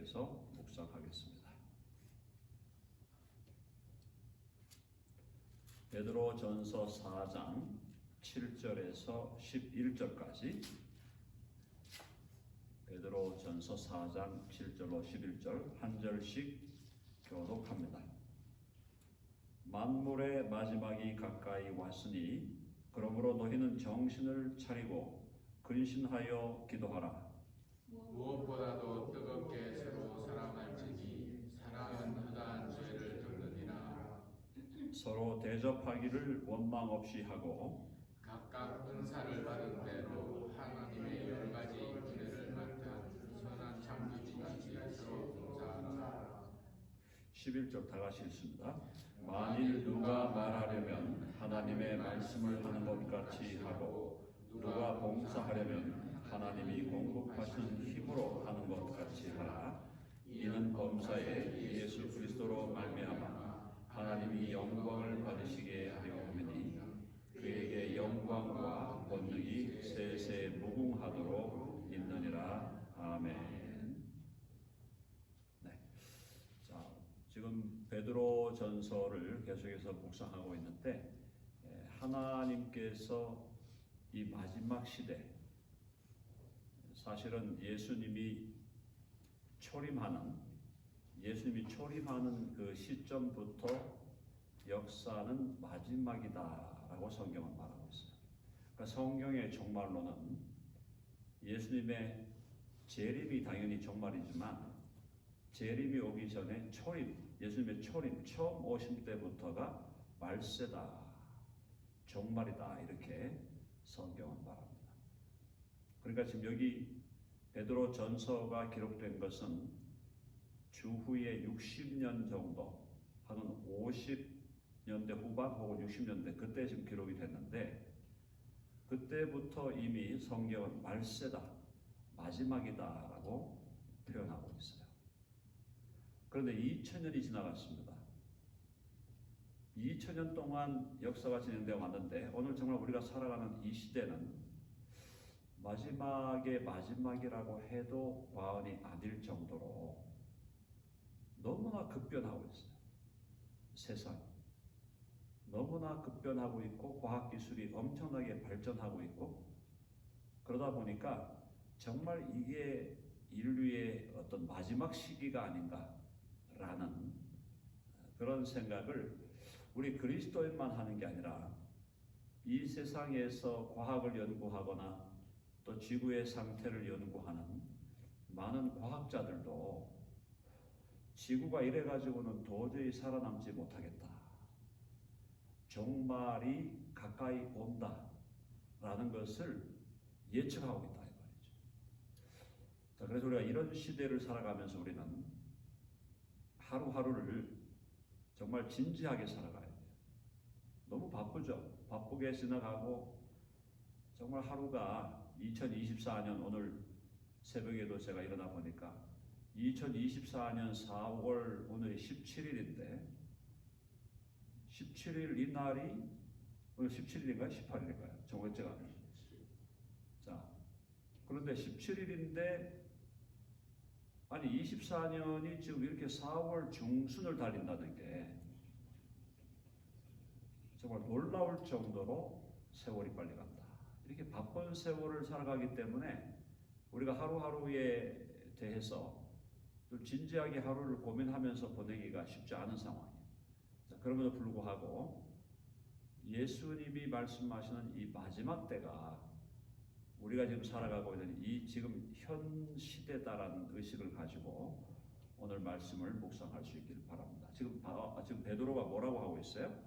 계속해서 묵상하겠습니다. 베드로전서 4장 7절에서 11절까지, 베드로전서 4장 7절로 11절 한 절씩 교독합니다. 만물의 마지막이 가까이 왔으니 그러므로 너희는 정신을 차리고 근신하여 기도하라. 무엇보다도 뜨겁게 서로 사랑할지니 사랑은 무다한 죄를 덮느니라. 서로 대접하기를 원망 없이 하고 각각 은사를 받은 대로 하나님의 여러 가지 은혜를 맡은 선한 창조주같이 서로 봉사하라. 11절 다 같이 읽습니다. 만일 누가 말하려면 하나님의 말씀을 하는 것 같이 하고 누가 봉사하려면 하나님이 공급하시는 힘으로 하는 것 같이 하라. 이는 범사에 예수 그리스도로 말미암아 하나님이 영광을 받으시게 하려 함이니 그에게 영광과 권능이 세세 무궁하도록 있느니라. 아멘. 네. 자, 지금 베드로전서를 계속해서 묵상하고 있는데, 하나님께서 이 마지막 시대, 사실은 예수님이 초림하는 그 시점부터 역사는 마지막이다라고 성경은 말하고 있어요. 그러니까 성경의 종말론은 예수님의 재림이 당연히 종말이지만 재림이 오기 전에 예수님의 초림, 처음 오실 때부터가 말세다, 종말이다, 이렇게 성경은 말합니다. 그러니까 지금 여기 베드로 전서가 기록된 것은 주후에 60년 정도, 하는 50년대 후반 혹은 60년대, 그때 지금 기록이 됐는데, 그때부터 이미 성경은 말세다, 마지막이다 라고 표현하고 있어요. 그런데 2000년이 지나갔습니다. 2000년 동안 역사가 진행되어 왔는데, 오늘 정말 우리가 살아가는 이 시대는 마지막의 마지막이라고 해도 과언이 아닐 정도로 너무나 급변하고 있어요. 세상이 너무나 급변하고 있고 과학기술이 엄청나게 발전하고 있고, 그러다 보니까 정말 이게 인류의 어떤 마지막 시기가 아닌가라는 그런 생각을 우리 그리스도인만 하는 게 아니라 이 세상에서 과학을 연구하거나 또 지구의 상태를 연구하는 많은 과학자들도 지구가 이래가지고는 도저히 살아남지 못하겠다, 종말이 가까이 온다라는 것을 예측하고 있다, 이 말이죠. 자, 그래서 우리가 이런 시대를 살아가면서 우리는 하루하루를 정말 진지하게 살아가야 돼요. 너무 바쁘죠. 바쁘게 지나가고 정말 하루가 2024년 오늘 새벽에도 제가 일어나 보니까 2024년 4월 오늘이 17일인데 17일 이 날이 오늘 17일인가요? 18일인가요? 정확히가 않아요. 자, 그런데 17일인데 아니 24년이 지금 이렇게 4월 중순을 달린다는 게 정말 놀라울 정도로 세월이 빨리 간다. 이렇게 바쁜 세월을 살아가기 때문에 우리가 하루하루에 대해서 좀 진지하게 하루를 고민하면서 보내기가 쉽지 않은 상황이에요. 자, 그럼에도 불구하고 예수님이 말씀하시는 이 마지막 때가 우리가 지금 살아가고 있는 이 지금 현 시대다라는 의식을 가지고 오늘 말씀을 묵상할 수 있기를 바랍니다. 지금 베드로가 뭐라고 하고 있어요?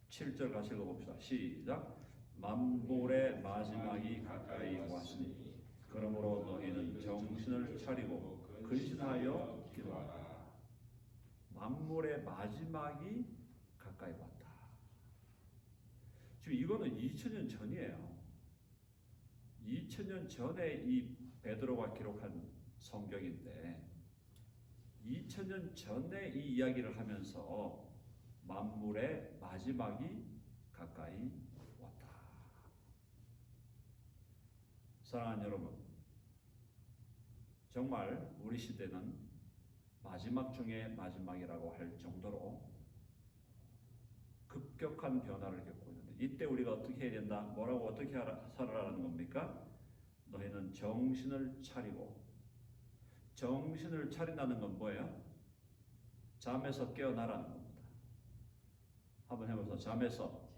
7절 같이 읽어봅시다. 시작. 만물의 마지막이 가까이 왔으니 그러므로 너희는 정신을 차리고 근신하여 기도하라. 만물의 마지막이 가까이 왔다. 지금 이거는 2000년 전이에요. 2000년 전에 이 베드로가 기록한 성경인데 2000년 전에 이 이야기를 하면서 만물의 마지막이 가까이 왔다. 사랑하는 여러분, 정말 우리 시대는 마지막 중에 마지막이라고 할 정도로 급격한 변화를 겪고 있는데, 이때 우리가 어떻게 해야 된다? 뭐라고 어떻게 살아라는 겁니까? 너희는 정신을 차리고. 정신을 차린다는 건 뭐예요? 잠에서 깨어나라는 겁니다. 한번 해보세요. 잠에서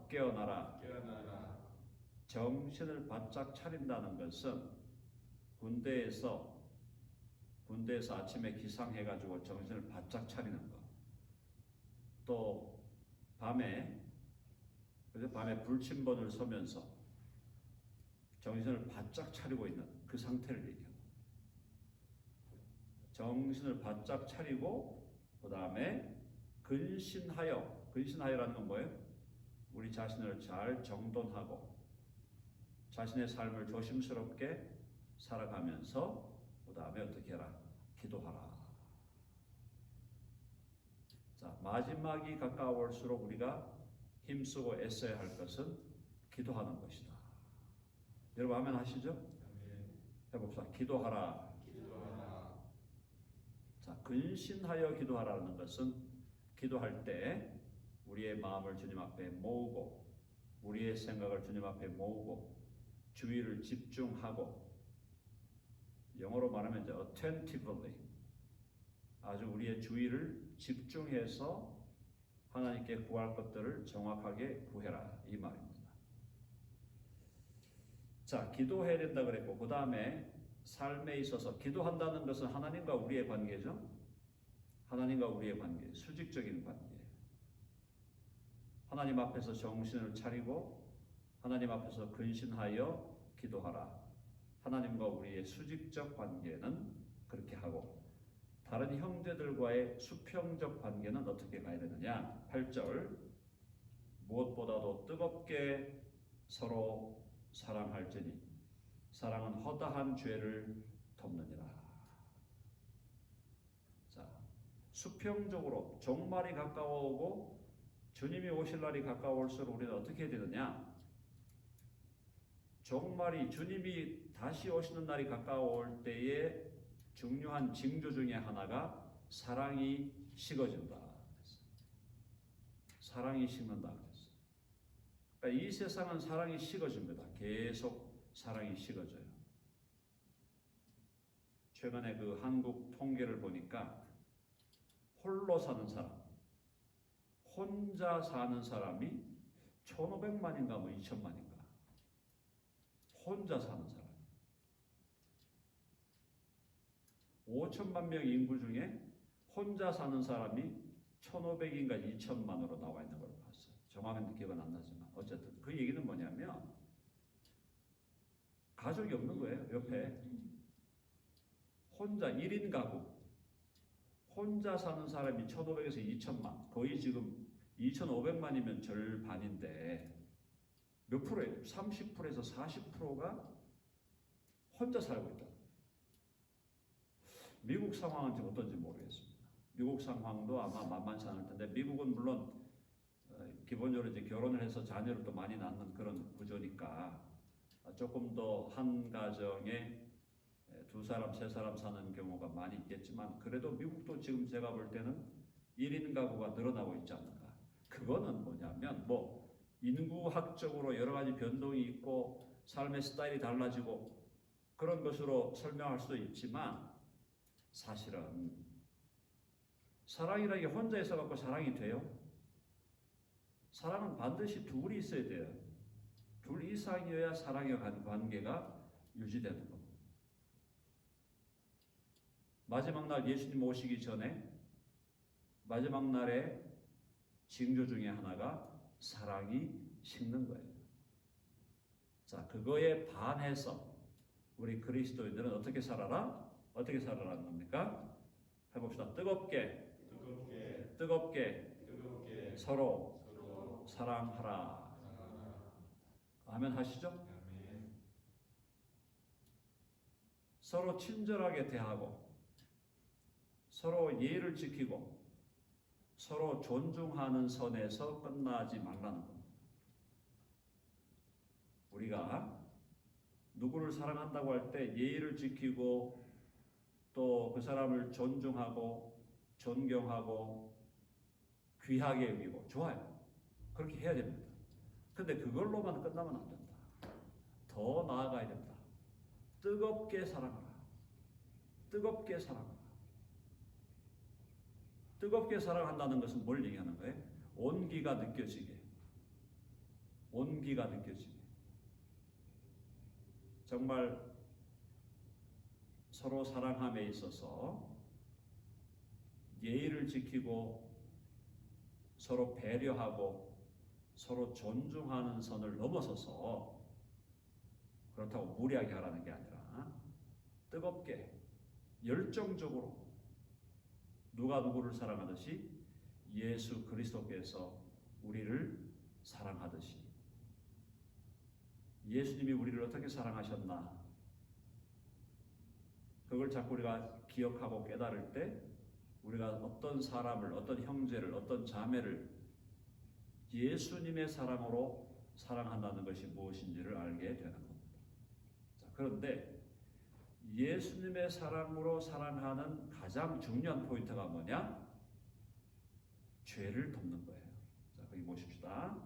깨어나라. 정신을 바짝 차린다는 것은 군대에서 아침에 기상해가지고 정신을 바짝 차리는 거. 또 밤에 불침번을 서면서 정신을 바짝 차리고 있는 그 상태를 얘기해요. 정신을 바짝 차리고 그 다음에 근신하여라는 건 뭐예요? 우리 자신을 잘 정돈하고 자신의 삶을 조심스럽게 살아가면서 그 다음에 어떻게 해라? 기도하라. 자, 마지막이 가까울수록 우리가 힘쓰고 애써야 할 것은 기도하는 것이다. 여러분 아멘 하시죠? 해봅시다. 기도하라. 자, 근신하여 기도하라는 것은 기도할 때 우리의 마음을 주님 앞에 모으고 우리의 생각을 주님 앞에 모으고 주의를 집중하고, 영어로 말하면 이제 attentively, 아주 우리의 주의를 집중해서 하나님께 구할 것들을 정확하게 구해라, 이 말입니다. 자, 기도해야 된다 그랬고, 그 다음에 삶에 있어서 기도한다는 것은 하나님과 우리의 관계죠. 하나님과 우리의 관계, 수직적인 관계. 하나님 앞에서 정신을 차리고 하나님 앞에서 근신하여 기도하라. 하나님과 우리의 수직적 관계는 그렇게 하고, 다른 형제들과의 수평적 관계는 어떻게 가야 되느냐? 8절, 무엇보다도 뜨겁게 서로 사랑할지니 사랑은 허다한 죄를 덮느니라. 자, 수평적으로 종말이 가까워오고 주님이 오실 날이 가까울수록 우리는 어떻게 해야 되느냐? 종말이, 주님이 다시 오시는 날이 가까울 때에 중요한 징조 중에 하나가 사랑이 식어진다. 사랑이 식는다. 그러니까 이 세상은 사랑이 식어집니다. 계속 사랑이 식어져요. 최근에 그 한국 통계를 보니까 홀로 사는 사람, 혼자 사는 사람이 1,500만인가 뭐 2,000만인가. 혼자 사는 사람. 5천만 명 인구 중에 혼자 사는 사람이 1,500인가 2천만으로 나와 있는 걸 봤어요. 정확한 기억은 안 나지만 어쨌든 그 얘기는 뭐냐면 가족이 없는 거예요. 옆에 혼자 1인 가구, 혼자 사는 사람이 1,500에서 2천만, 거의 지금 2,500만이면 절반인데 몇 프로예요? 30%에서 40%가 혼자 살고 있다. 미국 상황은 지금 어떤지 모르겠습니다. 미국 상황도 아마 만만치 않을 텐데, 미국은 물론 기본적으로 이제 결혼을 해서 자녀를 또 많이 낳는 그런 구조니까 조금 더 한 가정에 2사람, 3사람 사는 경우가 많이 있겠지만, 그래도 미국도 지금 제가 볼 때는 1인 가구가 늘어나고 있지 않는가. 그거는 뭐냐면 뭐 인구학적으로 여러 가지 변동이 있고 삶의 스타일이 달라지고 그런 것으로 설명할 수도 있지만, 사실은 사랑이라는 게 혼자 있어 갖고 사랑이 돼요? 사랑은 반드시 둘이 있어야 돼요. 둘 이상이어야 사랑의 관계가 유지되는 겁니다. 마지막 날 예수님 오시기 전에 마지막 날의 징조 중에 하나가 사랑이 식는 거예요. 자, 그거에 반해서 우리 그리스도인들은 어떻게 살아라? 어떻게 살아라는 겁니까? 해봅시다. 뜨겁게 서로 사랑하라. 아멘 하시죠? 서로 친절하게 대하고 서로 예의를 지키고 서로 존중하는 선에서 끝나지 말라는 겁니다. 우리가 누구를 사랑한다고 할 때 예의를 지키고 또 그 사람을 존중하고 존경하고 귀하게 여기고 좋아요. 그렇게 해야 됩니다. 근데 그걸로만 끝나면 안 된다. 더 나아가야 된다. 뜨겁게 사랑하라. 뜨겁게 사랑하라. 뜨겁게 사랑한다는 것은 뭘 얘기하는 거예요? 온기가 느껴지게. 온기가 느껴지게. 정말 서로 사랑함에 있어서 예의를 지키고 서로 배려하고 서로 존중하는 선을 넘어서서 그렇다고 무리하게 하라는 게 아니라 뜨겁게 열정적으로 누가 누구를 사랑하듯이 예수 그리스도께서 우리를 사랑하듯이 예수님이 우리를 어떻게 사랑하셨나 그걸 자꾸 우리가 기억하고 깨달을 때 우리가 어떤 사람을 어떤 형제를 어떤 자매를 예수님의 사랑으로 사랑한다는 것이 무엇인지를 알게 되는 겁니다. 자, 그런데 예수님의 사랑으로 사랑하는 가장 중요한 포인트가 뭐냐? 죄를 덮는 거예요. 자, 거기 보십시다.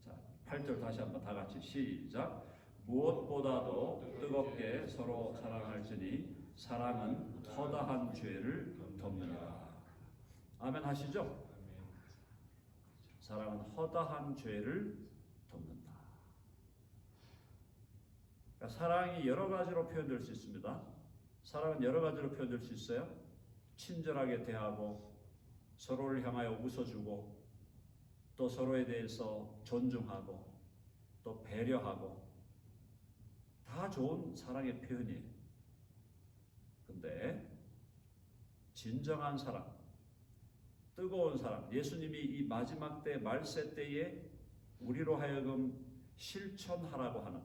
자, 8절 다시 한번 다 같이 시작. 무엇보다도 뜨겁게 서로 사랑할지니 사랑은 허다한 죄를 덮느니라. 아멘 하시죠? 사랑은 허다한 죄를 덮는다. 그러니까 사랑이 여러 가지로 표현될 수 있습니다. 사랑은 여러 가지로 표현될 수 있어요. 친절하게 대하고 서로를 향하여 웃어주고 또 서로에 대해서 존중하고 또 배려하고 다 좋은 사랑의 표현이에요. 근데 진정한 사랑, 뜨거운 사랑, 예수님이 이 마지막 때 말세 때에 우리로 하여금 실천하라고 하는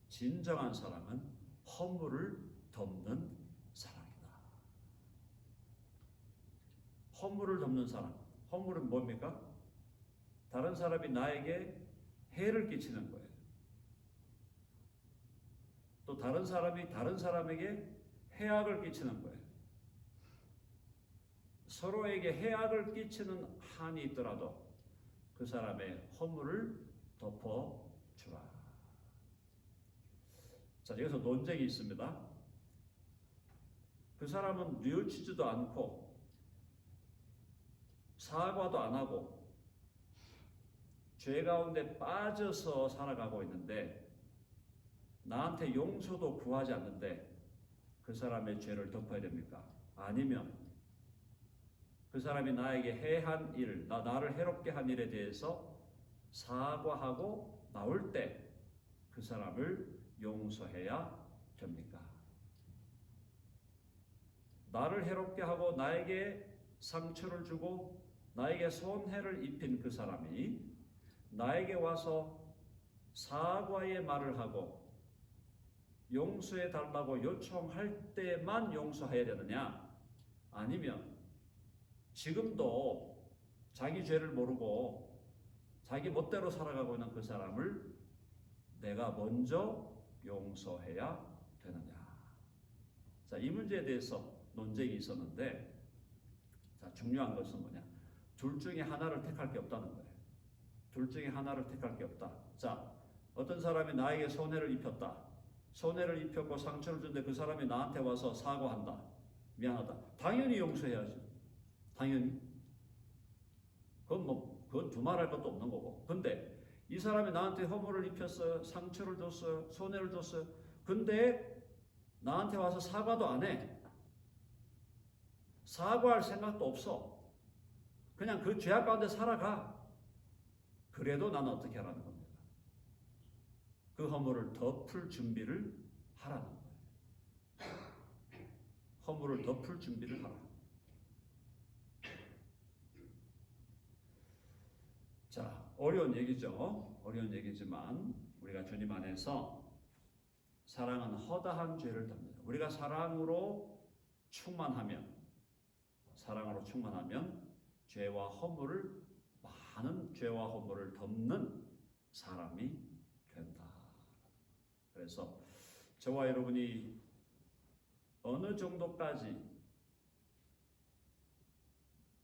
진정한 사랑은 허물을 덮는 사랑이다. 허물을 덮는 사랑. 허물은 뭡니까? 다른 사람이 나에게 해를 끼치는 거예요. 또 다른 사람이 다른 사람에게 해악을 끼치는 거예요. 서로에게 해악을 끼치는 한이 있더라도 그 사람의 허물을 덮어주라. 자, 여기서 논쟁이 있습니다. 그 사람은 뉘우치지도 않고 사과도 안 하고 죄 가운데 빠져서 살아가고 있는데 나한테 용서도 구하지 않는데 그 사람의 죄를 덮어야 됩니까? 아니면 그 사람이 나에게 해한 일, 나를 해롭게 한 일에 대해서 사과하고 나올 때 그 사람을 용서해야 됩니까? 나를 해롭게 하고 나에게 상처를 주고 나에게 손해를 입힌 그 사람이 나에게 와서 사과의 말을 하고 용서해 달라고 요청할 때만 용서해야 되느냐? 아니면 지금도 자기 죄를 모르고 자기 멋대로 살아가고 있는 그 사람을 내가 먼저 용서해야 되느냐? 자, 이 문제에 대해서 논쟁이 있었는데, 자, 중요한 것은 뭐냐? 둘 중에 하나를 택할 게 없다는 거예요. 둘 중에 하나를 택할 게 없다. 자, 어떤 사람이 나에게 손해를 입혔다. 손해를 입혔고 상처를 줬는데 그 사람이 나한테 와서 사과한다. 미안하다. 당연히 용서해야죠. 당연히. 그건 두말할 것도 없는 거고. 근데 이 사람이 나한테 허물을 입혔어요. 상처를 줬어요. 손해를 줬어요. 근데 나한테 와서 사과도 안 해. 사과할 생각도 없어. 그냥 그 죄악 가운데 살아가. 그래도 나는 어떻게 하라는 겁니까? 그 허물을 덮을 준비를 하라는 거예요. 허물을 덮을 준비를 하라. 자, 어려운 얘기죠. 어려운 얘기지만 우리가 주님 안에서 사랑은 허다한 죄를 덮는다. 우리가 사랑으로 충만하면 죄와 허물을 많은 죄와 허물을 덮는 사람이 된다. 그래서 그래서 저와 여러분이 어느 정도까지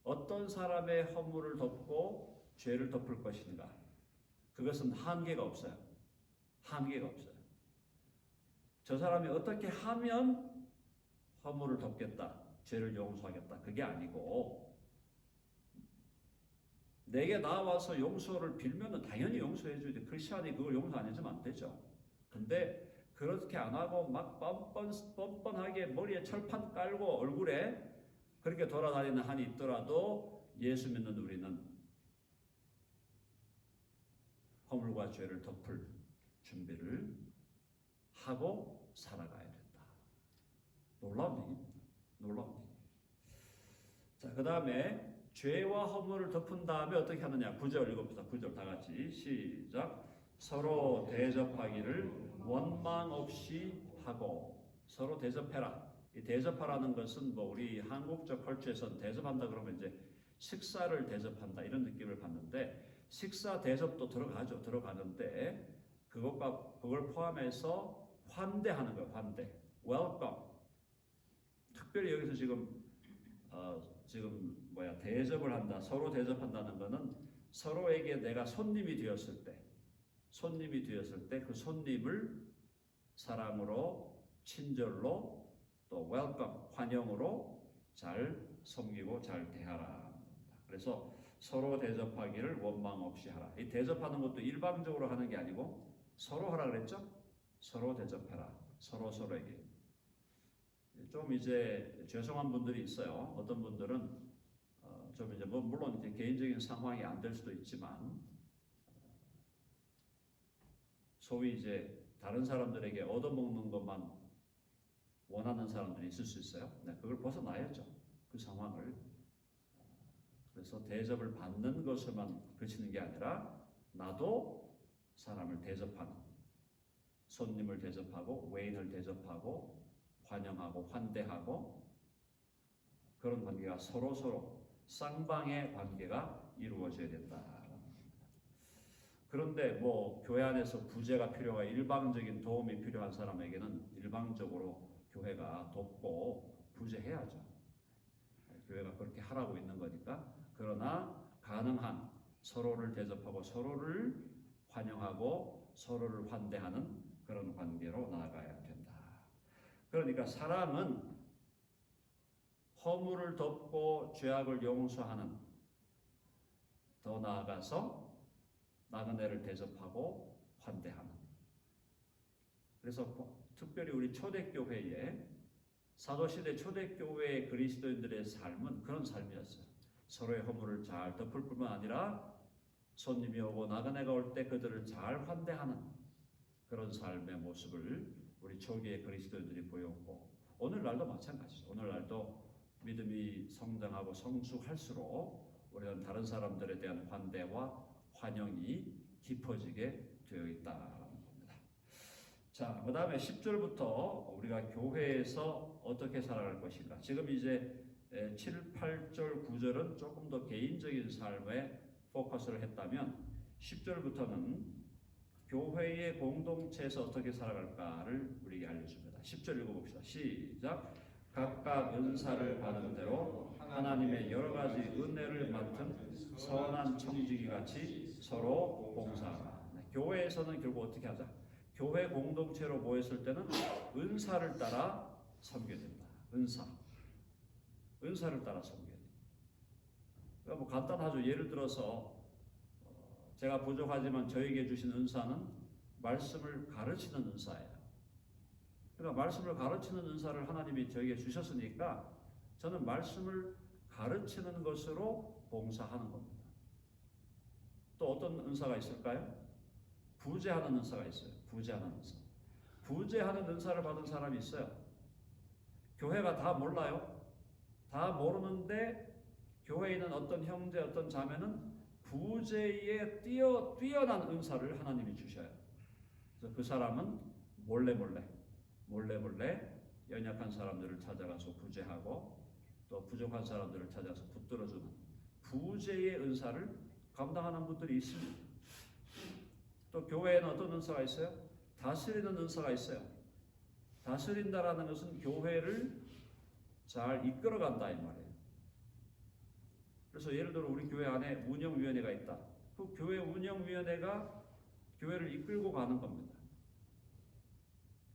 어떤 사람의 허물을 덮고 죄를 덮을 것인가? 그것은 한계가 없어요. 한계가 없어요. 저 사람이 어떻게 하면 허물을 덮겠다, 죄를 용서하겠다, 그게 아니고 내게 나와서 용서를 빌면은 당연히 용서해 줘야지. 크리스찬이 그걸 용서 안 해주면 안 되죠. 근데 그렇게 안 하고 막 뻔뻔하게 머리에 철판 깔고 얼굴에 그렇게 돌아다니는 한이 있더라도 예수 믿는 우리는 허물과 죄를 덮을 준비를 하고 살아가야 된다. 놀라운 얘기입니다. 놀라운 얘기. 자, 그 다음에 죄와 허물을 덮은 다음에 어떻게 하느냐. 9절 읽어봅시다. 9절 다 같이 시작. 서로 대접하기를 원망 없이 하고. 서로 대접해라. 이 대접하라는 것은 뭐 우리 한국적 컬처에서는 대접한다 그러면 이제 식사를 대접한다 이런 느낌을 받는데, 식사 대접도 들어가는데 그걸 포함해서 환대하는 거예요. 환대, welcome. 특별히 여기서 지금 대접을 한다, 서로 대접한다는 것은 서로에게 내가 손님이 되었을 때 그 손님을 사랑으로, 친절로, 또 웰컴, 환영으로 잘 섬기고 잘 대하라는 겁니다. 그래서 서로 대접하기를 원망 없이 하라. 이 대접하는 것도 일방적으로 하는 게 아니고 서로 하라 그랬죠? 서로 대접해라. 서로에게. 좀 이제 죄송한 분들이 있어요. 어떤 분들은 좀 이제 물론 이제 개인적인 상황이 안 될 수도 있지만 소위 이제 다른 사람들에게 얻어먹는 것만 원하는 사람들이 있을 수 있어요. 네, 그걸 벗어나야죠. 그 상황을. 그래서 대접을 받는 것을만 그치는 게 아니라 나도 사람을 대접하는, 손님을 대접하고 외인을 대접하고 환영하고 환대하고 그런 관계가 서로 쌍방의 관계가 이루어져야 된다라는 겁니다. 그런데 뭐 교회 안에서 구제가 필요한 일방적인 도움이 필요한 사람에게는 일방적으로 교회가 돕고 구제해야죠. 교회가 그렇게 하라고 있는 거니까. 그러나 가능한 서로를 대접하고 서로를 환영하고 서로를 환대하는 그런 관계로 나아가야 된다. 그러니까 사람은 허물을 덮고 죄악을 용서하는, 더 나아가서 나그네를 대접하고 환대하는. 그래서 특별히 우리 초대교회에, 사도시대 초대교회의 그리스도인들의 삶은 그런 삶이었어요. 서로의 허물을 잘 덮을 뿐만 아니라 손님이 오고 나그네가 올 때 그들을 잘 환대하는 그런 삶의 모습을 우리 초기의 그리스도인들이 보였고, 오늘날도 마찬가지죠. 오늘날도 믿음이 성장하고 성숙할수록 우리는 다른 사람들에 대한 환대와 환영이 깊어지게 되어 있다라는 겁니다. 자, 그 다음에 10절부터 우리가 교회에서 어떻게 살아갈 것인가. 지금 이제 7, 8절, 9절은 조금 더 개인적인 삶에 포커스를 했다면 10절부터는 교회의 공동체에서 어떻게 살아갈까를 우리에게 알려줍니다. 10절 읽어봅시다. 시작. 각각 은사를 받은 대로 하나님의 여러 가지 은혜를 맡은 선한 청지기 같이 서로 봉사하라. 교회에서는 결국 어떻게 하자? 교회 공동체로 모였을 때는 은사를 따라 섬겨야 된다. 은사를 따라 섬겨야 된다. 그러니까 뭐 간단하죠. 예를 들어서 제가 부족하지만 저에게 주신 은사는 말씀을 가르치는 은사예요. 그러니까 말씀을 가르치는 은사를 하나님이 저에게 주셨으니까 저는 말씀을 가르치는 것으로 봉사하는 겁니다. 또 어떤 은사가 있을까요? 부제하는 은사가 있어요. 부제하는 은사. 부제하는 은사를 받은 사람이 있어요. 교회가 다 몰라요. 다 모르는데 교회에 있는 어떤 형제, 어떤 자매는 부제에 뛰어난 은사를 하나님이 주셔요. 그래서 그 사람은 몰래 연약한 사람들을 찾아가서 부제하고 또 부족한 사람들을 찾아서 붙들어주는 부제의 은사를 감당하는 분들이 있습니다. 또 교회에는 어떤 은사가 있어요? 다스리는 은사가 있어요. 다스린다라는 것은 교회를 잘 이끌어간다 이 말이에요. 그래서 예를 들어 우리 교회 안에 운영위원회가 있다. 그 교회 운영위원회가 교회를 이끌고 가는 겁니다.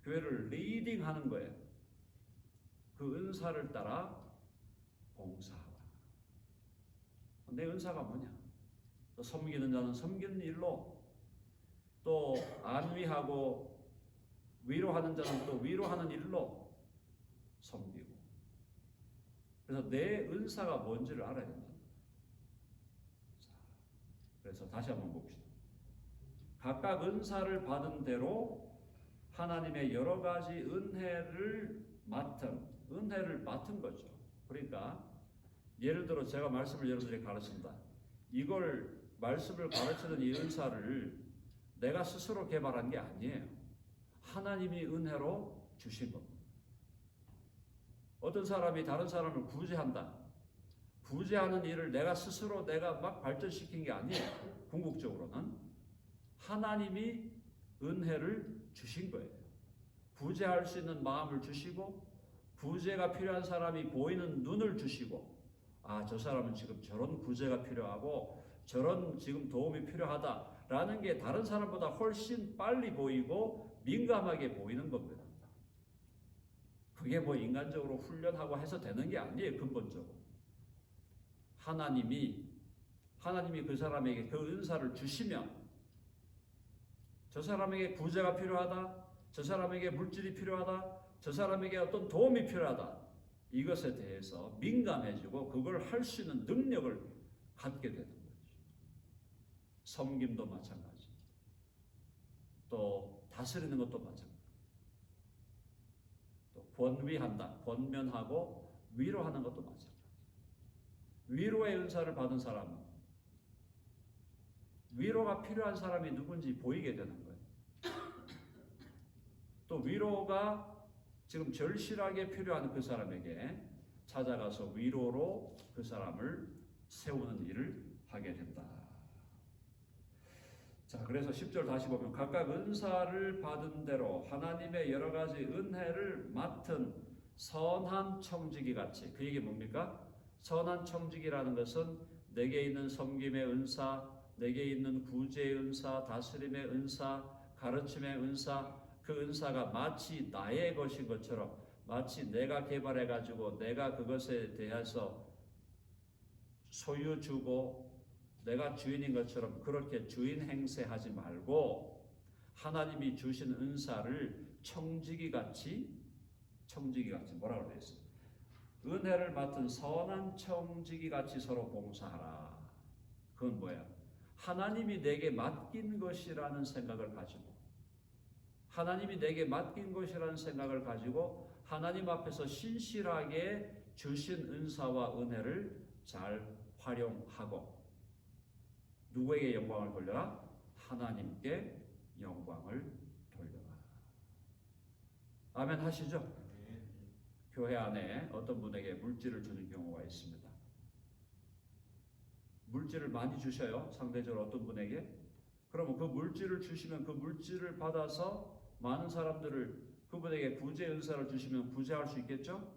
교회를 리딩하는 거예요. 그 은사를 따라 봉사하라. 내 은사가 뭐냐? 또 섬기는 자는 섬기는 일로, 또 안위하고 위로하는 자는 또 위로하는 일로 섬기고. 그래서 내 은사가 뭔지를 알아야 된다. 자, 그래서 다시 한번 봅시다. 각각 은사를 받은 대로 하나님의 여러 가지 은혜를 맡은 거죠. 그러니까 예를 들어 제가 말씀을 여러분들에게 가르친다. 이걸 말씀을 가르치는 이 은사를 내가 스스로 개발한 게 아니에요. 하나님이 은혜로 주신 겁니다. 어떤 사람이 다른 사람을 구제한다. 구제하는 일을 내가 스스로 막 발전시킨 게 아니에요. 궁극적으로는 하나님이 은혜를 주신 거예요. 구제할 수 있는 마음을 주시고, 구제가 필요한 사람이 보이는 눈을 주시고, 아, 저 사람은 지금 저런 구제가 필요하고 저런 지금 도움이 필요하다라는 게 다른 사람보다 훨씬 빨리 보이고 민감하게 보이는 겁니다. 그게 뭐 인간적으로 훈련하고 해서 되는 게 아니에요. 근본적으로 하나님이 그 사람에게 그 은사를 주시면, 저 사람에게 구제가 필요하다, 저 사람에게 물질이 필요하다, 저 사람에게 어떤 도움이 필요하다, 이것에 대해서 민감해지고 그걸 할 수 있는 능력을 갖게 되는 거죠. 섬김도 마찬가지, 또 다스리는 것도 마찬가지, 또 권위한다, 권면하고 위로하는 것도 마찬가지. 위로의 은사를 받은 사람은 위로가 필요한 사람이 누군지 보이게 되는 거예요. 또 위로가 지금 절실하게 필요한 그 사람에게 찾아가서 위로로 그 사람을 세우는 일을 하게 된다. 자, 그래서 10절 다시 보면 각각 은사를 받은 대로 하나님의 여러 가지 은혜를 맡은 선한 청지기 같이. 그 얘기 뭡니까? 선한 청지기라는 것은 내게 있는 섬김의 은사, 내게 있는 구제의 은사, 다스림의 은사, 가르침의 은사, 그 은사가 마치 나의 것인 것처럼, 마치 내가 개발해가지고 내가 그것에 대해서 소유 주고 내가 주인인 것처럼 그렇게 주인 행세하지 말고, 하나님이 주신 은사를 청지기같이 뭐라고 되어 있어요? 은혜를 맡은 선한 청지기같이 서로 봉사하라. 그건 뭐야? 하나님이 내게 맡긴 것이라는 생각을 가지고, 하나님이 내게 맡긴 것이라는 생각을 가지고 하나님 앞에서 신실하게 주신 은사와 은혜를 잘 활용하고, 누구에게 영광을 돌려라? 하나님께 영광을 돌려라. 아멘 하시죠? 교회 안에 어떤 분에게 물질을 주는 경우가 있습니다. 물질을 많이 주셔요. 상대적으로 어떤 분에게. 그러면 그 물질을 주시면 그 물질을 받아서 많은 사람들을, 그분에게 구제 은사를 주시면 구제할 수 있겠죠?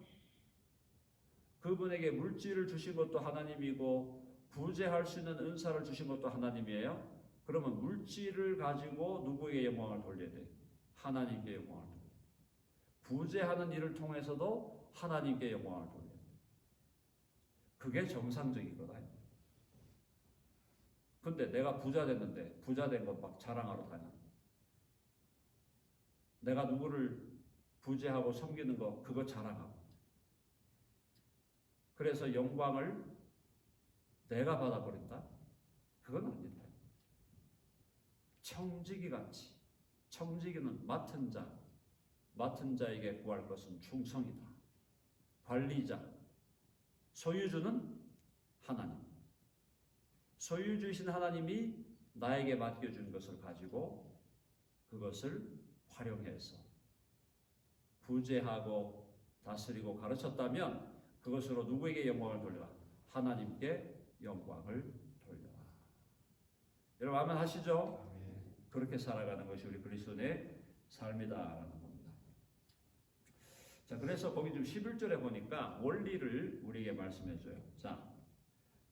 그분에게 물질을 주신 것도 하나님이고 구제할 수 있는 은사를 주신 것도 하나님이에요. 그러면 물질을 가지고 누구에게 영광을 돌려야 돼? 하나님께 영광을 돌려야 돼. 구제하는 일을 통해서도 하나님께 영광을 돌려야 돼. 그게 정상적이거든. 근데 내가 부자 됐는데 부자 된 것 막 자랑하러 다녀. 내가 누구를 구제하고 섬기는 거 그거 자랑하고. 그래서 영광을 내가 받아버린다? 그건 아니다. 청지기같이. 청지기는 맡은 자에게 구할 것은 충성이다. 관리자, 소유주는 하나님. 소유주이신 하나님이 나에게 맡겨준 것을 가지고 그것을 활용해서 구제하고 다스리고 가르쳤다면 그것으로 누구에게 영광을 돌려라? 하나님께 영광을 돌려라. 여러분 아멘 하시죠? 그렇게 살아가는 것이 우리 그리스도인의 삶이다라는 겁니다. 자, 그래서 거기 좀 11절에 보니까 원리를 우리에게 말씀해 줘요. 자,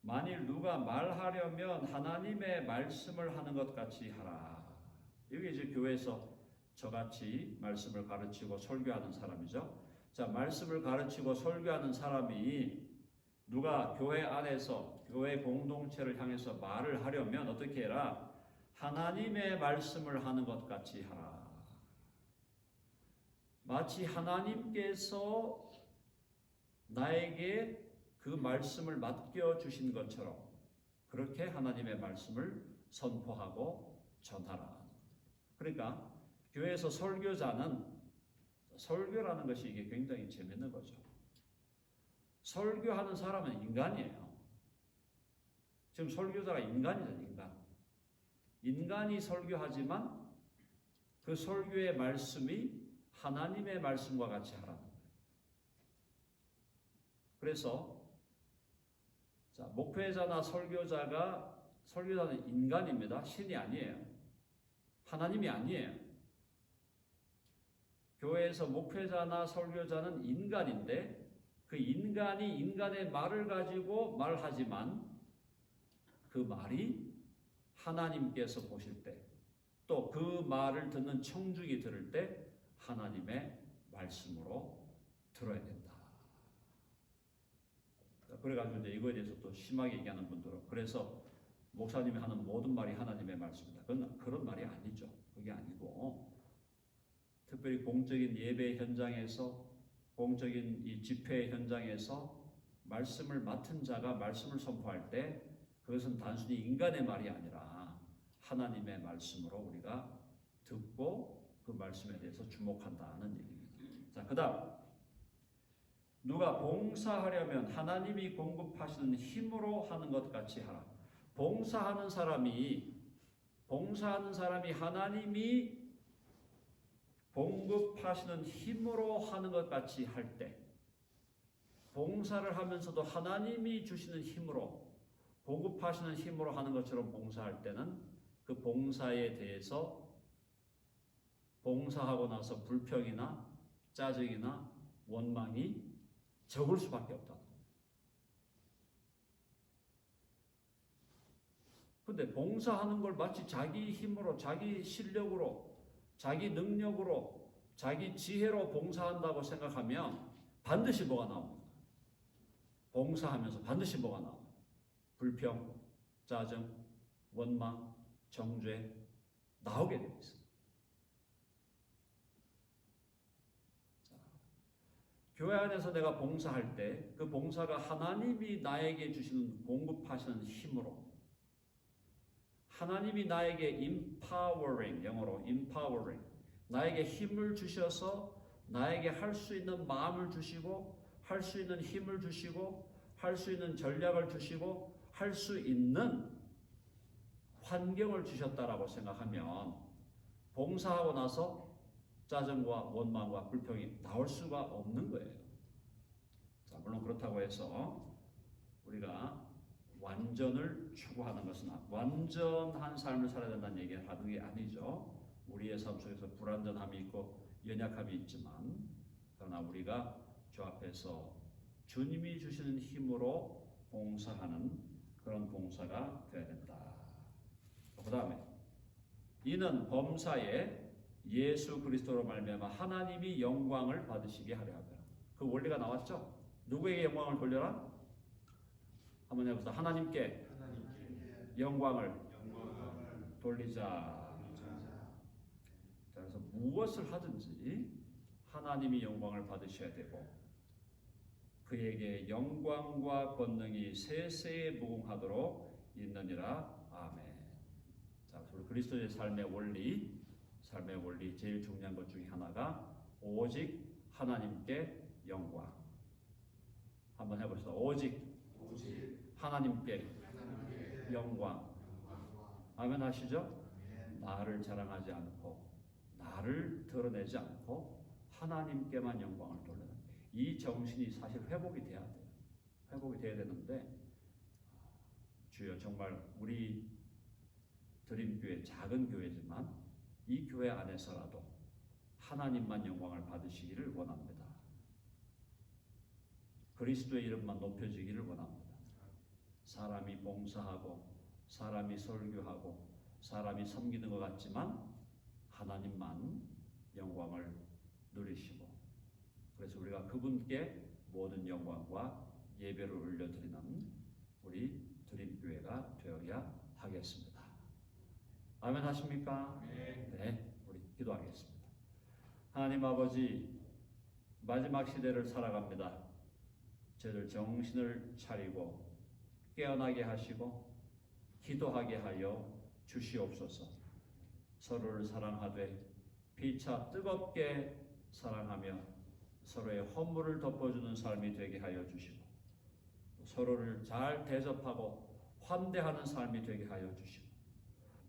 만일 누가 말하려면 하나님의 말씀을 하는 것 같이 하라. 여기 이제 교회에서 저같이 말씀을 가르치고 설교하는 사람이죠. 자, 말씀을 가르치고 설교하는 사람이 누가 교회 안에서 교회 공동체를 향해서 말을 하려면 어떻게 해라? 하나님의 말씀을 하는 것 같이 하라. 마치 하나님께서 나에게 그 말씀을 맡겨주신 것처럼 그렇게 하나님의 말씀을 선포하고 전하라. 그러니까 교회에서 설교자는 설교라는 것이 이게 굉장히 재밌는 거죠. 설교하는 사람은 인간이에요. 지금 설교자가 인간이죠, 인간. 인간이 설교하지만 그 설교의 말씀이 하나님의 말씀과 같이 하라는 거예요. 그래서 자, 목회자나 설교자는 인간입니다. 신이 아니에요. 하나님이 아니에요. 교회에서 목회자나 설교자는 인간인데 그 인간이 인간의 말을 가지고 말하지만 그 말이 하나님께서 보실 때 또 그 말을 듣는 청중이 들을 때 하나님의 말씀으로 들어야 된다. 그래가지고 이제 이거에 대해서 또 심하게 얘기하는 분들은 그래서 목사님이 하는 모든 말이 하나님의 말씀이다. 그런 말이 아니죠. 그게 아니고 특별히 공적인 예배 현장에서 공적인 이 집회 현장에서 말씀을 맡은 자가 말씀을 선포할 때 그것은 단순히 인간의 말이 아니라 하나님의 말씀으로 우리가 듣고 그 말씀에 대해서 주목한다는 얘기입니다. 자, 그다음 누가 봉사하려면 하나님이 공급하시는 힘으로 하는 것 같이 하라. 봉사하는 사람이 하나님이 공급하시는 힘으로 하는 것 같이 할 때, 봉사를 하면서도 하나님이 주시는 힘으로, 공급하시는 힘으로 하는 것처럼 봉사할 때는 그 봉사에 대해서 봉사하고 나서 불평이나 짜증이나 원망이 적을 수밖에 없다. 근데 봉사하는 걸 마치 자기 힘으로, 자기 실력으로, 자기 능력으로, 자기 지혜로 봉사한다고 생각하면 반드시 뭐가 나옵니다. 봉사하면서 반드시 뭐가 나와요. 불평, 짜증, 원망, 정죄 나오게 되어 있습니다. 교회 안에서 내가 봉사할 때 그 봉사가 하나님이 나에게 주시는 공급하시는 힘으로 하나님이 나에게 empowering, 영어로 empowering, 나에게 힘을 주셔서 나에게 할 수 있는 마음을 주시고 할 수 있는 힘을 주시고 할 수 있는 전략을 주시고 할 수 있는 환경을 주셨다라고 생각하면 봉사하고 나서 짜증과 원망과 불평이 나올 수가 없는 거예요. 자, 물론 그렇다고 해서 우리가 완전을 추구하는 것은 완전한 삶을 살아야 된다는 얘기를 하는 게 아니죠. 우리의 삶 속에서 불완전함이 있고 연약함이 있지만 그러나 우리가 주 앞에서 주님이 주시는 힘으로 봉사하는 그런 봉사가 되어야 된다. 그 다음에 이는 범사에 예수 그리스도로 말미암아 하나님이 영광을 받으시게 하려 함이라. 그 원리가 나왔죠? 누구에게 영광을 돌려라? 한번 해봅시다. 하나님께 영광을 돌리자. 자, 그래서 무엇을 하든지 하나님이 영광을 받으셔야 되고 그에게 영광과 권능이 세세에 무궁하도록 있느니라. 아멘. 자, 우리 그리스도의 삶의 원리 제일 중요한 것 중에 하나가 오직 하나님께 영광. 한번 해봅시다. 오직 하나님께 영광. 아멘 하시죠? 나를 자랑하지 않고 나를 드러내지 않고 하나님께만 영광을 돌리는 이 정신이 사실 회복이 돼야 돼요. 회복이 돼야 되는데 주여 정말 우리 드림교회 작은 교회지만 이 교회 안에서라도 하나님만 영광을 받으시기를 원합니다. 그리스도의 이름만 높여지기를 원합니다. 사람이 봉사하고 사람이 설교하고 사람이 섬기는 것 같지만 하나님만 영광을 누리시고, 그래서 우리가 그분께 모든 영광과 예배를 올려드리는 우리 드림교회가 되어야 하겠습니다. 아멘 하십니까? 네, 우리 기도하겠습니다. 하나님 아버지, 마지막 시대를 살아갑니다. 저희들 정신을 차리고 깨어나게 하시고 기도하게 하여 주시옵소서. 서로를 사랑하되 피차 뜨겁게 사랑하며 서로의 허물을 덮어주는 삶이 되게 하여 주시고, 또 서로를 잘 대접하고 환대하는 삶이 되게 하여 주시고,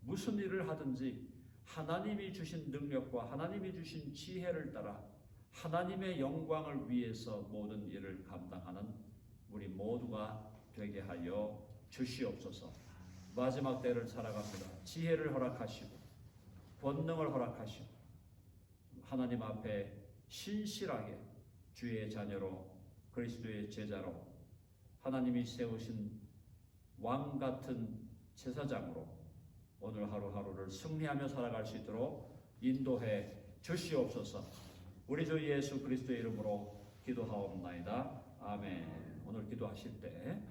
무슨 일을 하든지 하나님이 주신 능력과 하나님이 주신 지혜를 따라 하나님의 영광을 위해서 모든 일을 감당하는 우리 모두가 되게 하여 주시옵소서. 마지막 때를 살아갑니다. 지혜를 허락하시고 권능을 허락하시고 하나님 앞에 신실하게 주의 자녀로 그리스도의 제자로 하나님이 세우신 왕 같은 제사장으로 오늘 하루하루를 승리하며 살아갈 수 있도록 인도해 주시옵소서. 우리 주 예수 그리스도의 이름으로 기도하옵나이다. 아멘. 오늘 기도하실 때